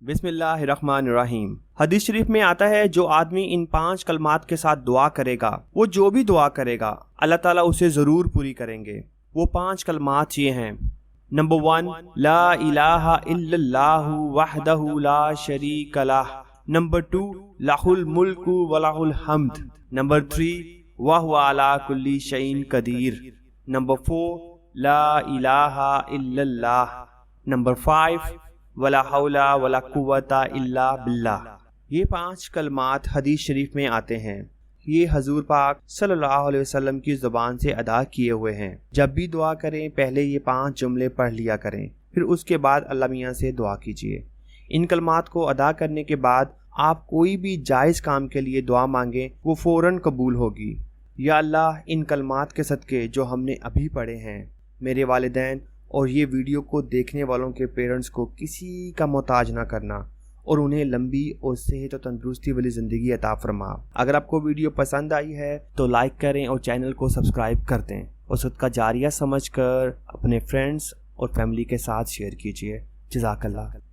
बिस्मिल्लाहिर्रहमानिर्रहीम। हदीस शरीफ में आता है, जो आदमी इन 5 कलमात के साथ दुआ करेगा, वो जो भी दुआ करेगा अल्लाह ताला उसे ज़रूर पूरी करेंगे। वो 5 कलमात ये हैं। नंबर 1, ला इलाहा इल्लल्लाहु वहदहु ला शरीका लह। नंबर 2, लहुल मुल्कु व लहुल हम्द। नंबर 3, वहुवा अला कुल्ली शैइन कदीर। नंबर 4, ला इलाहा इल्लल्लाह। नंबर 5, वला हौला वला कुव्वता इल्ला बिल्लाह। ये 5 कलमात हदीस शरीफ में आते हैं। ये हजूर पाक सल्लल्लाहु अलैहि वसल्लम की ज़ुबान से अदा किए हुए हैं। जब भी दुआ करें पहले ये 5 जुमले पढ़ लिया करें, फिर उसके बाद अल्लाह मियाँ से दुआ कीजिए। इन कलमात को अदा करने के बाद आप कोई भी जायज़ काम के लिए दुआ मांगें, वो फ़ौरन कबूल होगी। या अल्लाह, इन कलमात के सदक़े जो हमने अभी पढ़े हैं, मेरे वालिदैन और ये वीडियो को देखने वालों के पेरेंट्स को किसी का मोहताज ना करना, और उन्हें लंबी और सेहत और तंदुरुस्ती वाली ज़िंदगी अता फरमा। अगर आपको वीडियो पसंद आई है तो लाइक करें और चैनल को सब्सक्राइब कर दें, और सदका जारिया समझकर अपने फ्रेंड्स और फैमिली के साथ शेयर कीजिए। जज़ाकल्लाह।